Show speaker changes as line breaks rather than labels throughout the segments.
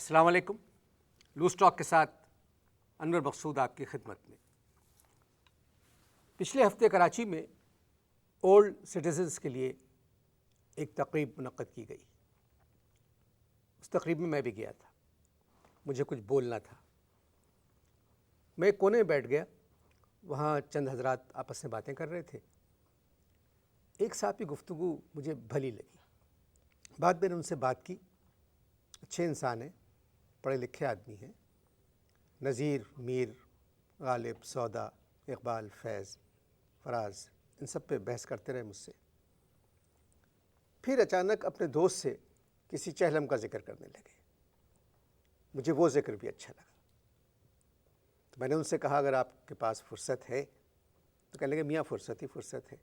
अस्सलाम वालेकुम। Loose talk के साथ अनवर मकसूद आपकी खिदमत में। पिछले हफ्ते कराची में ओल्ड सिटीजन्स के लिए एक तकरीब मुनक्कद की गई। उस तकरीब में मैं भी गया था। मुझे कुछ बोलना था। मैं एक कोने में बैठ गया। वहाँ चंद हजरात आपस में बातें कर रहे थे। एक साहब की गुफ्तगू मुझे भली लगी। बाद मैंने उनसे बात की। अच्छे इंसान हैं, पढ़े लिखे आदमी हैं। नज़ीर, मीर, गालिब, सौदा, इकबाल, फैज़, फराज, इन सब पे बहस करते रहे मुझसे। फिर अचानक अपने दोस्त से किसी चहलम का जिक्र करने लगे। मुझे वो जिक्र भी अच्छा लगा। तो मैंने उनसे कहा, अगर आपके पास फुर्सत है तो कहने लगे, मियाँ फुर्सत ही फुर्सत है।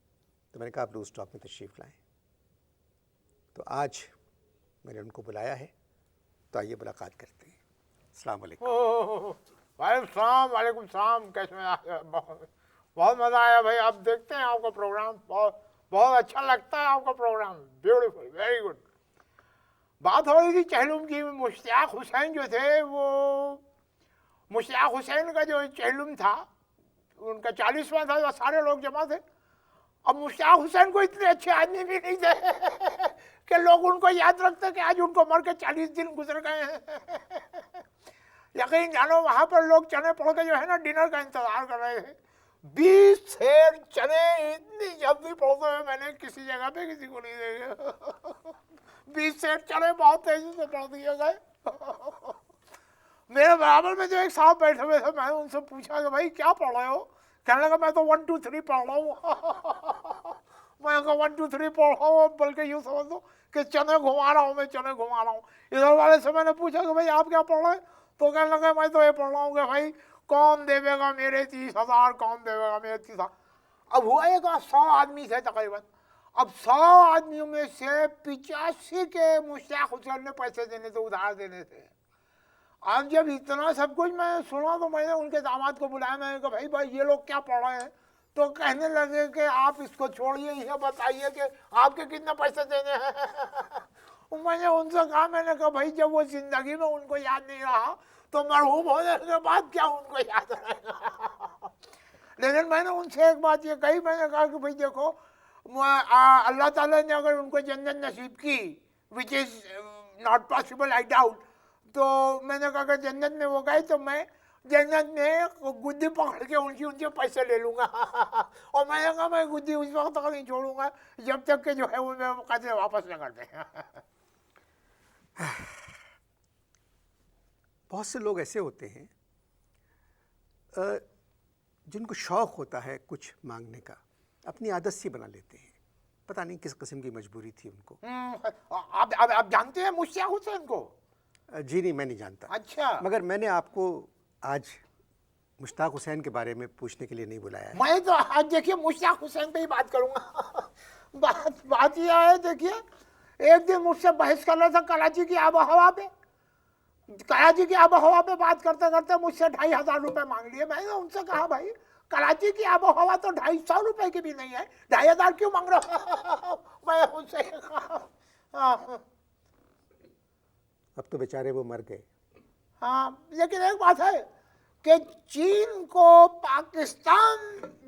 तो मैंने कहा, आप लूज़ टॉक में तशरीफ़ लाएँ। तो आज मैंने उनको बुलाया है, तो आइए मुलाकात करते हैं। अस्सलाम वालेकुम।
वालेकुम सलाम। कैसे हैं? बहुत मज़ा आया भाई। आप देखते हैं आपका प्रोग्राम, बहुत बहुत अच्छा लगता है आपका प्रोग्राम। Beautiful, very good. बात हो रही थी चहलुम की। मुश्ताक हुसैन जो थे, वो मुश्ताक हुसैन का जो चहलुम था, उनका 40वां था, तो सारे लोग जमा थे। अब मुश्ताक हुसैन को इतने अच्छे आदमी भी नहीं थे कि लोग उनको याद रखते कि आज उनको मर के 40 दिन गुजर गए हैं। यकीन जानो, वहां पर लोग चने पड़ के जो है ना, डिनर का इंतजार कर रहे थे। 20 सेर चने इतनी जल्दी पड़ते हुए मैंने किसी जगह पे किसी को नहीं देखे। 20 सेर चने बहुत तेजी से पड़ दिए गए। मेरे बराबर में जो एक साहब बैठे हुए थे, मैंने उनसे पूछा कि भाई क्या पढ़ रहे हो? कहने लगा, मैं तो 1 2 3 पढ़ रहा हूँ। मैं कहा 1 2 3 पढ़ रहा हूँ, बल्कि यूँ समझ दो कि चने घुमा रहा हूँ, मैं चने घुमा रहा हूँ। इधर वाले से मैंने पूछा कि भाई आप क्या पढ़ रहे हैं? तो कहने लगा, मैं तो ये पढ़ रहा हूँ कि भाई कौन देवेगा मेरे 30,000, कौन देवेगा मेरे 30,000। अब हुआ एक 100 आदमी थे तकरीबन। अब 100 आदमियों में से 85 के मुश्ताक हुसैन ने पैसे देने थे, उधार देने थे। अब जब इतना सब कुछ मैं सुना, तो मैंने उनके दामाद को बुलाया। मैंने कहा, भाई भाई ये लोग क्या पढ़ रहे हैं? तो कहने लगे कि आप इसको छोड़िए, ये बताइए कि आपके कितने पैसे देने हैं। मैंने उनसे कहा, मैंने कहा भाई जब वो जिंदगी में उनको याद नहीं रहा, तो मरहूम होने के बाद क्या उनको याद रहेगा? लेकिन मैंने उनसे एक बात ये कही, मैंने कहा कि भाई देखो, अल्लाह ताला ने अगर उनको जन्नत नसीब की, which is not possible, I doubt, तो मैंने कहा कि जन्नत में वो गए तो मैं जन्नत में गुद्दी पकड़ के उनसे पैसे ले लूँगा। और मैंने कहा, मैं गुद्दी उस वक्त तक नहीं छोड़ूंगा जब तक कि जो है वो मैं पैसे वापस न कर दें।
बहुत से लोग ऐसे होते हैं जिनको शौक़ होता है कुछ मांगने का, अपनी आदत सी बना लेते हैं। पता नहीं किस किस्म की मजबूरी थी उनको।
आप जानते हैं मुश्ताक हुसैन को?
जी नहीं, मैं नहीं जानता।
अच्छा,
मगर मैंने आपको आज मुश्ताक हुसैन के बारे में पूछने के लिए नहीं बुलाया है।
मैं तो आज देखिए मुश्ताक हुसैन पे ही बात करूंगा। बात यह है, देखिए एक दिन मुझसे बहस कर रहा था कराची की आबो हवा पे। कराची की आबो हवा पे बात करते करते मुझसे 2,500 रुपए मांग लिए। मैंने उनसे कहा, भाई कराची की आबो हवा तो 250 रुपए की भी नहीं है, 2,500 क्यों मांग रहा हो? मैं उनसे कहा, हाँ
अब तो बेचारे वो मर गए।
हाँ, लेकिन एक बात है कि चीन को पाकिस्तान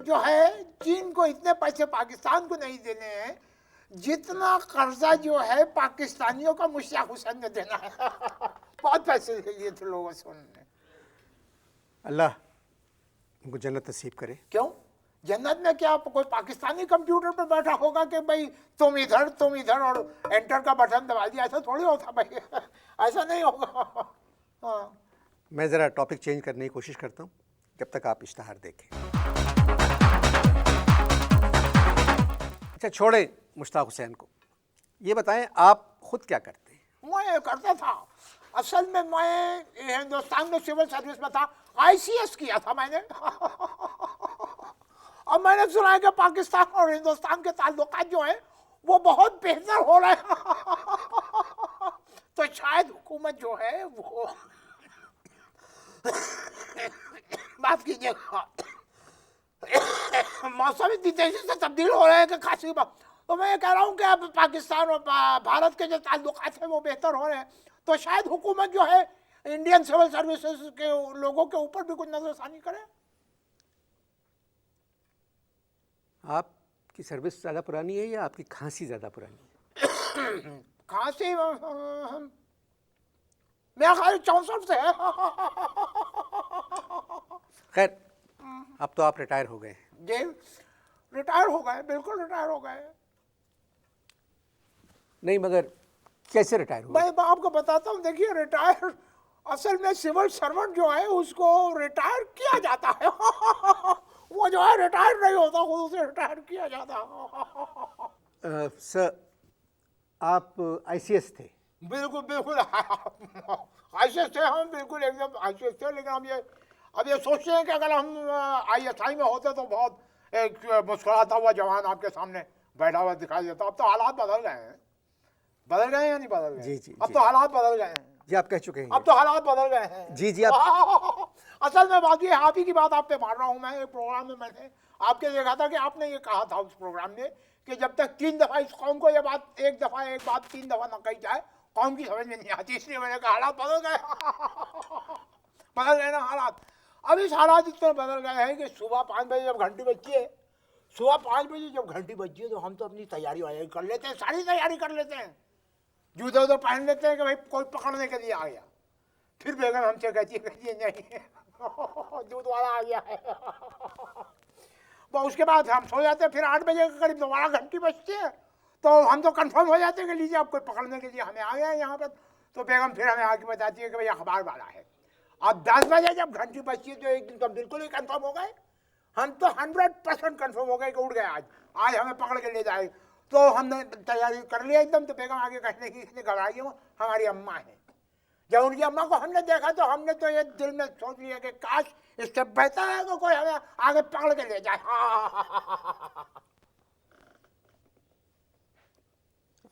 जो है, चीन को इतने पैसे पाकिस्तान को नहीं देने हैं जितना कर्जा जो है पाकिस्तानियों का मुश्ताक हुसैन ने देना है। बहुत पैसे ले लिए थे लोगों से उन्होंने।
अल्लाह उनको जन्नत नसीब करे।
क्यों? जन्नत में क्या कोई पाकिस्तानी कंप्यूटर पर बैठा होगा कि भाई तुम इधर और एंटर का बटन दबा दिया? ऐसा थोड़ी होता भाई। ऐसा नहीं होगा। हाँ,
मैं ज़रा टॉपिक चेंज करने की कोशिश करता हूँ जब तक आप इश्तहार देखें। अच्छा, छोड़ें मुश्ताक हुसैन को। ये बताएं, आप खुद क्या करते हैं?
मैं करता था। असल में मैं हिंदुस्तान में सिविल सर्विस में था, ICS किया था मैंने। और मैंने सुना है कि पाकिस्तान और हिंदुस्तान के ताल्लुकात जो है वो बहुत बेहतर हो रहे हैं। तो शायद हुकूमत जो है वो माफ कीजिएगा, मौसम इतनी तेजी से तब्दील हो रहा है कि खांसी तो मैं ये कह रहा हूँ कि अब पाकिस्तान और भारत के जो ताल्लुकात हैं वो बेहतर हो रहे हैं, तो शायद हुकूमत जो है इंडियन सिविल सर्विसेज के लोगों के ऊपर भी कुछ नजरसानी करे।
आपकी सर्विस ज़्यादा पुरानी है या आपकी खांसी ज़्यादा पुरानी है?
खांसी मेरा ख्याल 64 से है।
खैर, अब तो आप रिटायर हो गए हैं।
जी, रिटायर हो गए, बिल्कुल रिटायर हो गए।
नहीं, मगर कैसे रिटायर हुए?
मैं आपको बताता हूँ, देखिए रिटायर असल में सिविल सर्वेंट जो है उसको रिटायर किया जाता है। वो जो है रिटायर नहीं होता, खुद उसे रिटायर किया जाता है।
सर, आप ICS थे?
बिल्कुल बिल्कुल ICS थे हम, बिल्कुल एकदम ICS थे, लेकिन हम ये अब ये सोचते हैं कि अगर हम ISI में होते तो बहुत एक मुस्कुराता हुआ जवान आपके सामने बैठा हुआ दिखाई देता। अब तो हालात बदल गए हैं। बदल गए या नहीं बदल गए?
जी जी
अब
जी।
तो हालात बदल गए हैं।
जी, आप कह चुके हैं।
अब तो हालात बदल गए हैं।
जी जी, आप
असल में बात ये, आप ही की बात आप पे मार रहा हूँ मैं। एक प्रोग्राम में मैंने आपके देखा था कि आपने ये कहा था उस प्रोग्राम में कि जब तक 3 दफा इस कौम को ये बात एक बात 3 दफा न कही जाए, कौम की समझ में नहीं आती। इसलिए मैंने कहा हालात बदल गए। बदल गए ना हालात। अब इस हालात इतने बदल गए हैं कि सुबह 5 बजे जब घंटी बजती है, सुबह 5 बजे जब घंटी बजती है तो हम तो अपनी तैयारी वायारी कर लेते हैं, सारी तैयारी कर लेते हैं, जूते उधर पहन लेते हैं कि भाई कोई पकड़ने के लिए आ गया। फिर बेगम हमसे कहती है नहीं दूध वाला आ गया है। वो उसके बाद हम सो जाते हैं। फिर 8 बजे के करीब दोबारा घंटी बजती है तो हम तो कंफर्म हो जाते हैं कि लीजिए आप कोई पकड़ने के लिए हमें आ गया है यहाँ पर। तो बेगम फिर हमें आके बताती है कि भाई अखबार वाला है। अब 10 बजे जब घंटी बजती है तो एक दिन तो बिल्कुल ही कंफर्म हो गए, हम तो 100% कंफर्म हो गए कि उड़ गए, आज हमें पकड़ के ले जाए। तो हमने तैयारी कर लिया एकदम। तो बेगम आगे कहने की घबराइए, वो हमारी अम्मा है। जब उनकी अम्मा को हमने देखा तो हमने तो ये दिल में सोच लिया कि काश इससे बेहतर है कि कोई हमें आगे पकड़ के ले जाए।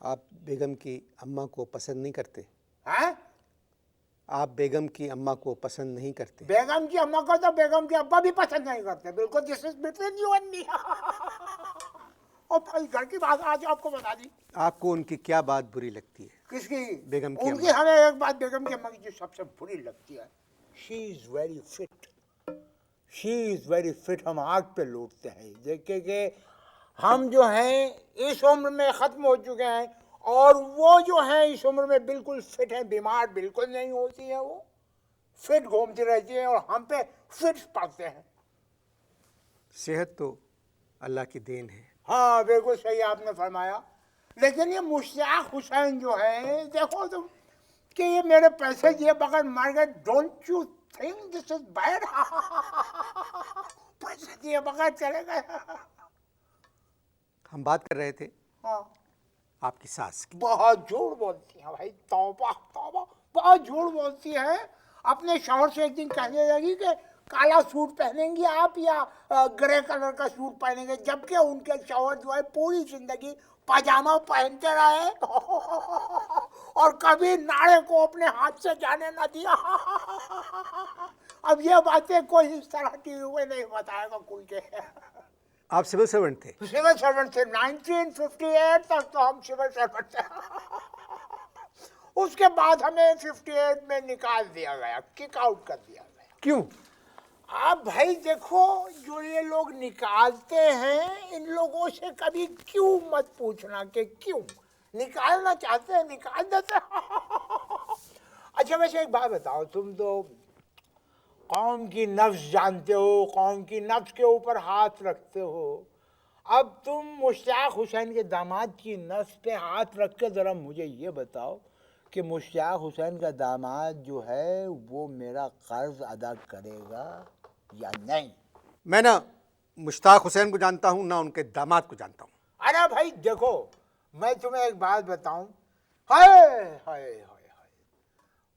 आप बेगम की अम्मा को पसंद नहीं करते?
हैं?
आप बेगम की अम्मा को पसंद नहीं करते?
बेगम की अम्मा को तो बेगम के अब्बा भी पसंद नहीं करते। बिल्कुल, this is between you and me. और भाई घर की बात आज आपको बता दी।
आपको उनकी क्या बात बुरी लगती है?
किसकी?
बेगम की
उनकी।
अम्मा।
हमें एक बात बेगम की अम्मा की जो सबसे बुरी लगती है, she is very fit. She is very fit. हम आग पे लौटते हैं देखिए कि हम जो हैं इस उम्र में ख़त्म हो चुके हैं और वो जो है इस उम्र में बिल्कुल फिट है, बीमार बिल्कुल नहीं होती है, वो फिट घूमती रहती है और हम पे फिट पड़ते हैं।
सेहत तो अल्लाह की देन है।
हाँ, बिल्कुल सही आपने फरमाया। लेकिन ये मुश्ताक हुसैन जो है, देखो तुम कि ये मेरे पैसे दिए बगैर मर गए। Don't you think this is bad? पैसे दिए बगैर चले गए।
हम बात कर रहे थे
हाँ,
आपकी सास की।
बहुत झूठ बोलती है भाई, तौबा तौबा, बहुत झूठ बोलती है। अपने शौहर से एक दिन कहने लगी कि काला सूट पहनेंगी आप या ग्रे कलर का सूट पहनेंगे, जबकि उनके शौहर जो है पूरी जिंदगी पजामा पहनते रहे और कभी नाड़े को अपने हाथ से जाने न दिया। अब ये बातें कोई इस तरह टीवी में नहीं बताएगा कोई के।
आप सिविल सर्वेंट थे?
सिविल सर्वेंट थे 1958 तक तो हम सिविल सर्वेंट थे। उसके बाद हमें 58 में निकाल दिया गया, किक आउट कर दिया गया।
क्यों?
आप भाई देखो, जो ये लोग निकालते हैं इन लोगों से कभी क्यों मत पूछना कि क्यों निकालना चाहते हैं, निकाल देते हैं। अच्छा वैसे एक बात बताओ, तुम तो कौम की नफ्स जानते हो, कौम की नफ्स के ऊपर हाथ रखते हो। अब तुम मुश्ताक हुसैन के दामाद की नफ्स पे हाथ रख के ज़रा मुझे ये बताओ कि मुश्ताक हुसैन का दामाद जो है वो मेरा कर्ज अदा करेगा या नहीं?
मैं ना मुश्ताक हुसैन को जानता हूँ ना उनके दामाद को जानता हूँ।
अरे भाई देखो, मैं तुम्हें एक बात बताऊं, हाय हाय हाय,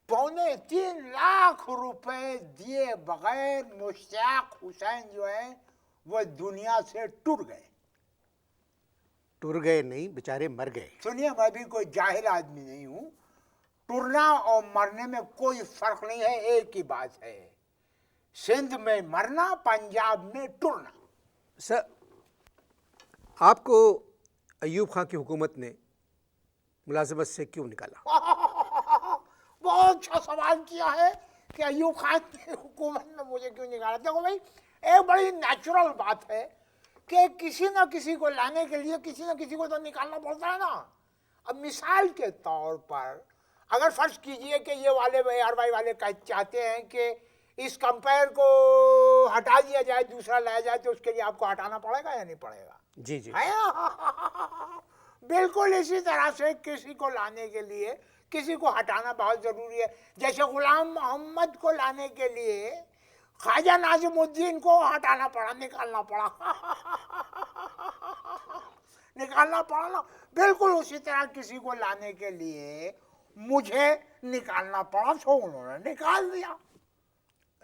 3.25 लाख रुपए दिए बगैर मुश्ताक हुसैन जो है वो दुनिया से टूट गए।
टूट गए नहीं, बेचारे मर गए।
सुनिए, मैं भी कोई जाहिल आदमी नहीं हूं। टूटना और मरने में कोई फर्क नहीं है, एक ही बात है, सिंध में मरना, पंजाब में टूटना।
सर, आपको अयूब खान की हुकूमत ने मुलाजमत से क्यों निकाला?
बहुत अच्छा सवाल किया है कि अयूब खान की हुकूमत ने मुझे क्यों निकाला। देखो भाई, एक बड़ी नेचुरल बात है कि किसी न किसी को लाने के लिए किसी न किसी को तो निकालना पड़ता है ना। अब मिसाल के तौर पर अगर फर्ज कीजिए कि ये वाले ARY वाले चाहते हैं कि इस कंपेयर को हटा दिया जाए, दूसरा लाया जाए, तो उसके लिए आपको हटाना पड़ेगा या नहीं पड़ेगा?
जी जी।
है बिल्कुल इसी तरह से किसी को लाने के लिए किसी को हटाना बहुत जरूरी है। जैसे गुलाम मोहम्मद को लाने के लिए ख्वाजा नाजिमुद्दीन को हटाना पड़ा, निकालना पड़ा। निकालना पड़ा ना। बिल्कुल उसी तरह किसी को लाने के लिए मुझे निकालना पड़ा, तो उन्होंने निकाल दिया।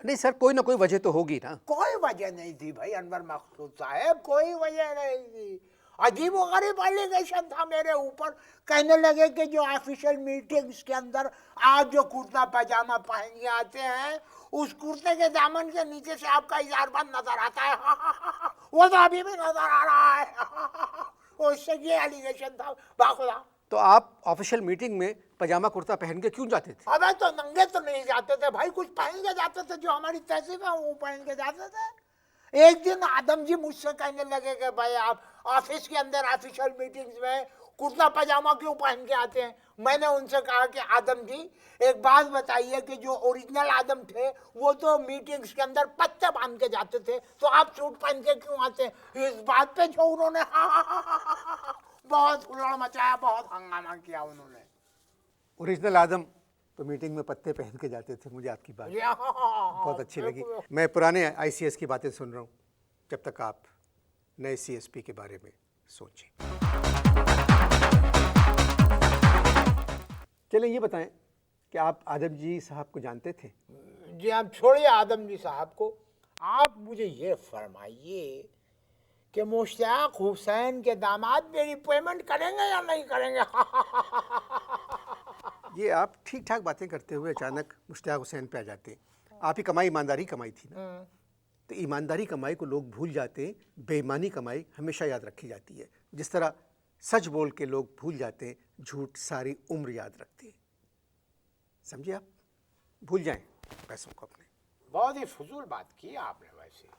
नहीं सर, कोई ना कोई वजह तो होगी ना।
कोई वजह नहीं थी भाई अनवर मकसूद साहब, कोई वजह नहीं थी। अजीब व गरीब एलिगेशन था मेरे ऊपर। कहने लगे कि जो ऑफिशियल मीटिंग्स के अंदर आप जो कुर्ता पैजामा पहन के आते हैं, उस कुर्ते के दामन के नीचे से आपका इजारबंद नजर आता है। वो तो अभी भी नजर आ रहा है। उससे ये एलिगेशन था बाखुदा।
तो आप ऑफिशियल मीटिंग में पजामा कुर्ता पहन के क्यों जाते थे?
अबे तो नंगे तो नहीं जाते थे भाई, कुछ पहन के जाते थे, जो हमारी तहसीब है वो पहन के जाते थे। एक दिन आदम जी मुझसे कहने लगे कि भाई आप ऑफिस के अंदर ऑफिशियल मीटिंग्स में कुर्ता पजामा क्यों पहन के आते हैं। मैंने उनसे कहा कि आदम जी एक बात बताइए कि जो ओरिजिनल आदम थे वो तो मीटिंग्स के अंदर पत्ते बांध के जाते थे, तो आप सूट पहन के क्यों आते हैं। इस बात पे जो उन्होंने बहुत हुल्लड़ मचाया, बहुत हंगामा किया उन्होंने।
ओरिजिनल आदम तो मीटिंग में पत्ते पहन के जाते थे। मुझे आपकी बात बहुत अच्छी लगी। मैं पुराने ICS की बातें सुन रहा हूँ, जब तक आप नए CSP के बारे में सोचें। चलिए ये बताएं कि आप आदम जी साहब को जानते थे?
जी आप छोड़िए आदम जी साहब को, आप मुझे ये फरमाइए कि मुश्ताक हुसैन के दामाद मेरी पेमेंट करेंगे या नहीं करेंगे।
ये आप ठीक ठाक बातें करते हुए अचानक मुश्ताक हुसैन पे आ जाते हैं। आप ही कमाई ईमानदारी कमाई थी ना, तो ईमानदारी कमाई को लोग भूल जाते हैं, बेईमानी कमाई हमेशा याद रखी जाती है। जिस तरह सच बोल के लोग भूल जाते हैं, झूठ सारी उम्र याद रखते हैं। समझिए, आप भूल जाएं पैसों को अपने।
बहुत ही फजूल बात की आपने, वैसे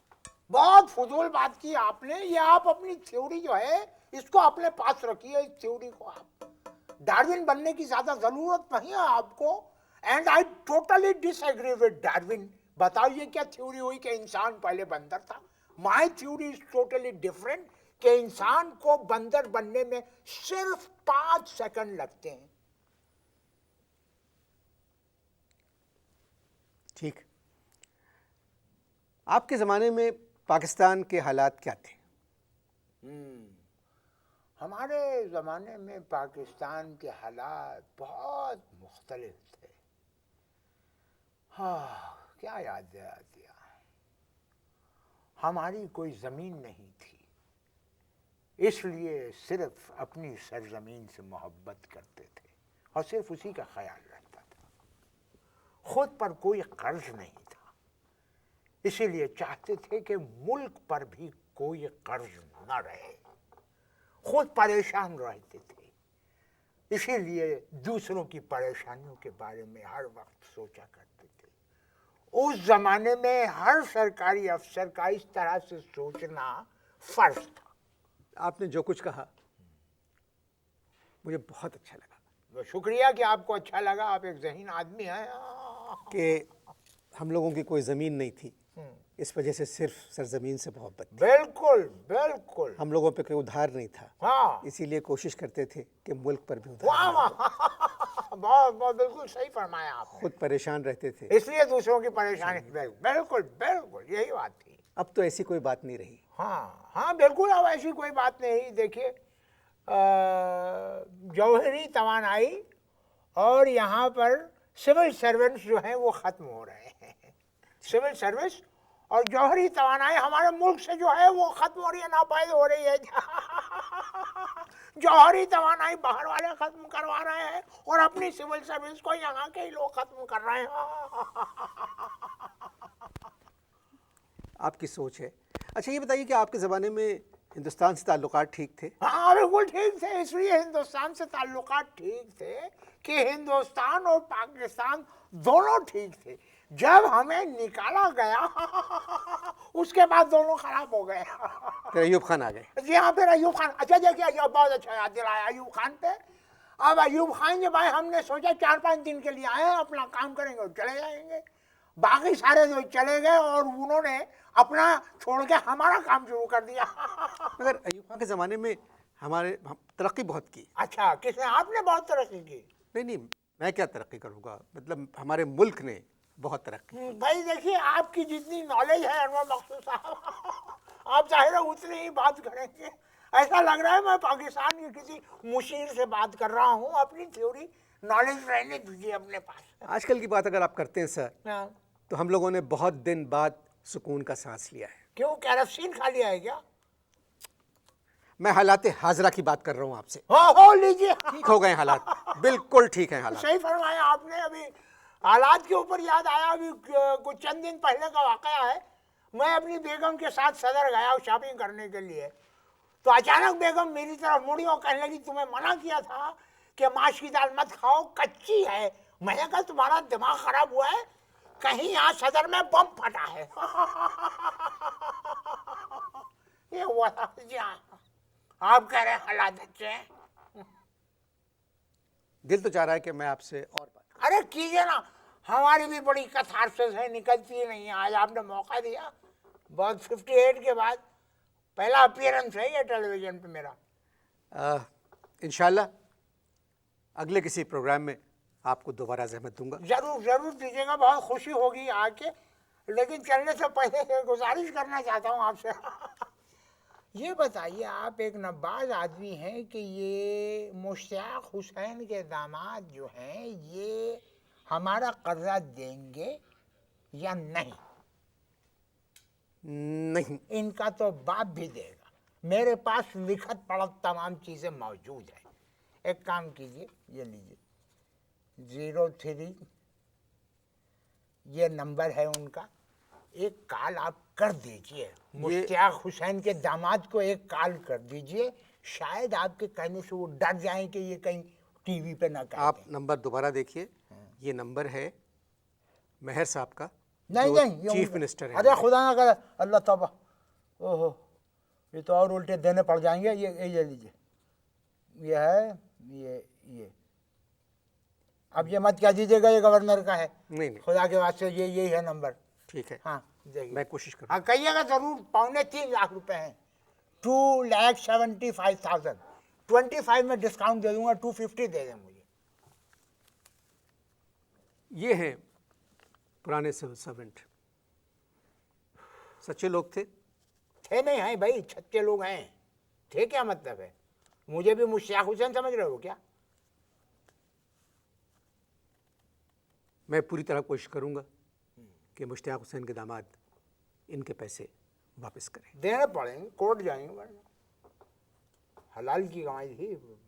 बहुत फजूल बात की आपने। ये आप अपनी थ्योरी जो है इसको अपने पास रखिए। इस थ्योरी को आप डार्विन बनने की ज्यादा जरूरत नहीं है आपको। And I totally disagree with Darwin. बताइए क्या थ्योरी हुई कि इंसान पहले बंदर था। My theory is totally different कि इंसान को बंदर बनने में सिर्फ 5 सेकंड लगते हैं।
ठीक। आपके ज़माने में पाकिस्तान के हालात क्या थे?
हमारे ज़माने में पाकिस्तान के हालात बहुत मुख्तलिफ थे। हाँ, क्या याद दिला दिया। हमारी कोई ज़मीन नहीं थी, इसलिए सिर्फ अपनी सरजमीन से मोहब्बत करते थे और सिर्फ उसी का ख्याल रहता था। खुद पर कोई कर्ज नहीं था, इसीलिए चाहते थे कि मुल्क पर भी कोई कर्ज न रहे। खुद परेशान रहते थे, इसीलिए दूसरों की परेशानियों के बारे में हर वक्त सोचा करते थे। उस जमाने में हर सरकारी अफसर का इस तरह से सोचना फर्ज था।
आपने जो कुछ कहा मुझे बहुत अच्छा लगा।
शुक्रिया कि आपको अच्छा लगा। आप एक ज़हीन आदमी हैं।
कि हम लोगों की कोई ज़मीन नहीं थी, इस वजह से सिर्फ सरजमीन से मोहब्बत थी।
बिल्कुल बिल्कुल।
हम लोगों पे कोई उधार नहीं था,
हाँ,
इसीलिए कोशिश करते थे कि मुल्क पर भी
वाह
उधार
वाह,
ना हो।
बहुत बहुत बिल्कुल सही फरमाया आपने।
खुद परेशान रहते थे,
इसलिए दूसरों की परेशानी। बिल्कुल बिल्कुल यही बात थी।
अब तो ऐसी कोई बात नहीं रही।
हाँ हाँ बिल्कुल, अब ऐसी कोई बात नहीं। देखिए जौहरी तवानाई और यहाँ पर सिविल सर्वेंट्स जो हैं वो ख़त्म हो रहे हैं। सिविल सर्विस और जौहरी तवानाई हमारे मुल्क से जो है वो ख़त्म हो रही है, नापायद हो रही है। जौहरी तवानाई बाहर वाले ख़त्म करवा रहे हैं और अपनी सिविल सर्विस को यहाँ के ही लोग ख़त्म कर रहे हैं।
आपकी सोच है। अच्छा ये बताइए कि आपके ज़माने में हिंदुस्तान से ताल्लुकात ठीक थे?
हाँ बिल्कुल ठीक थे, इसलिए हिंदुस्तान से ताल्लुकात ठीक थे कि हिंदुस्तान और पाकिस्तान दोनों ठीक थे। जब हमें निकाला गया उसके बाद दोनों खराब हो गए।
फिर अयूब खान आ गए।
जी हाँ, फिर अयूब खान, अच्छा देखिए अयूब, बहुत अच्छा याद दिलाया अयूब खान पे। अब अयूब खान जब आए, हमने सोचा 4-5 दिन के लिए आए हैं, अपना काम करेंगे और चले जाएंगे। बाकी सारे जो चले गए और उन्होंने अपना छोड़ के हमारा काम शुरू कर दिया।
मगर अयूब खान के ज़माने में हम तरक्की बहुत की।
अच्छा, किसने? आपने बहुत तरक्की की।
नहीं, मैं क्या तरक्की करूँगा, मतलब हमारे मुल्क ने बहुत तरक्की।
भाई देखिए, आपकी जितनी नॉलेज है अनवर मकसूद साहब, आप जाहिर है उतनी ही बात करेंगे। ऐसा लग रहा है मैं पाकिस्तान के किसी मुशीर से बात कर रहा हूँ। अपनी थ्योरी नॉलेज रहने दीजिए अपने पास।
आजकल की बात अगर आप करते हैं सर,
हाँ।
तो हम लोगों ने बहुत दिन बाद सुकून का सांस लिया है।
क्यों, कैरोसिन खा लिया है क्या?
मैं हालात हाजरा की बात कर रहा हूँ आपसे।
हो लीजिए।
ठीक हो गए हालात, बिल्कुल ठीक है हालात।
सही फरमाया आपने। अभी हालात के ऊपर याद आया, अभी कुछ चंद दिन पहले का वाकया है। मैं अपनी बेगम के साथ सदर गया शॉपिंग करने के लिए, तो अचानक बेगम मेरी तरफ मुड़ी और कहने लगी, तुम्हें मना किया था कि माश की दाल मत खाओ, कच्ची है। मैंने कहा तुम्हारा दिमाग खराब हुआ है, कहीं यहाँ सदर में बम फटा है। ये हुआ था जी। हाँ, आप कह रहे हैं हालात अच्छे हैं।
दिल तो चाह रहा है कि मैं आपसे और बात।
अरे कीजिए ना, हमारी भी बड़ी कथारसिस है, निकलती नहीं है। आज आपने मौका दिया, बहुत 58 के बाद पहला अपीयरेंस है ये टेलीविजन पे मेरा।
इंशाल्लाह अगले किसी प्रोग्राम में आपको दोबारा ज़हमत दूंगा।
जरूर जरूर दीजिएगा, बहुत खुशी होगी आके। लेकिन चलने से पहले गुजारिश करना चाहता हूँ आपसे। ये बताइए, आप एक नब्बाज आदमी हैं कि ये मुश्ताक हुसैन के दामाद जो हैं, ये हमारा कर्जा देंगे या नहीं?
नहीं।
इनका तो बाप भी देगा। मेरे पास लिखत पढ़त तमाम चीज़ें मौजूद है। एक काम कीजिए, ये लीजिए 03, ये नंबर है उनका। एक कॉल आप कर दीजिए, मुश्ताक हुसैन के दामाद को एक कॉल कर दीजिए। शायद आपके कहने से वो डर जाएं कि ये कहीं टीवी पे ना कहें।
आप नंबर दोबारा देखिए, ये नंबर है मेहर साहब का,
नहीं नहीं,
चीफ मिनिस्टर है।
अरे खुदा ना करे, अल्लाह तौबा। ओहो, ये तो और उल्टे देने पड़ जाएंगे। ये लीजिए, ये है, ये अब ये मत कह दीजिएगा ये गवर्नर का है।
नहीं,
खुदा के वास्ते, ये यही है नंबर।
ठीक है।
हाँ देखिए,
मैं कोशिश करूँगा।
हाँ कहिएगा जरूर। 2.25 लाख रुपए हैं। 2,75,000। 25 में डिस्काउंट दे दूंगा, 250 दे दें मुझे।
ये हैं पुराने सिविल सर्वेंट, सच्चे लोग थे।
नहीं हैं भाई, सच्चे लोग हैं। थे क्या मतलब है? मुझे भी मुश्ताक हुसैन समझ रहे हो क्या?
मैं पूरी तरह कोशिश करूँगा कि मुश्ताक हुसैन के दामाद इनके पैसे वापस करें।
देने पड़ेंगे, कोर्ट जाएंगे, वरना हलाल की कमाई थी।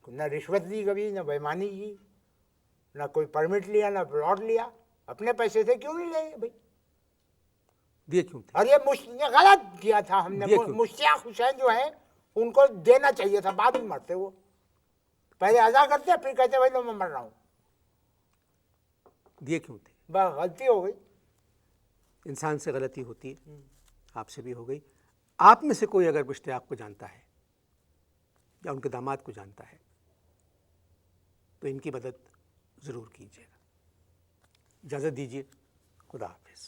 न रिश्वत दी कभी, न बेईमानी की, न कोई परमिट लिया, न प्लॉट लिया। अपने पैसे से क्यों नहीं लेंगे भाई?
दिए क्यों थे?
और ये गलत किया था हमने। मुश्ताक हुसैन जो है उनको देना चाहिए था, बाद में मरते वो। पहले अदा करते, फिर कहते भाई लो मैं मर रहा हूँ।
दिए क्यों थे?
बस गलती हो गई।
इंसान से गलती होती है, आपसे भी हो गई। आप में से कोई अगर मुश्ताक को जानता है या उनके दामाद को जानता है तो इनकी मदद ज़रूर कीजिएगा। इजाज़त दीजिए, खुदा हाफिज़।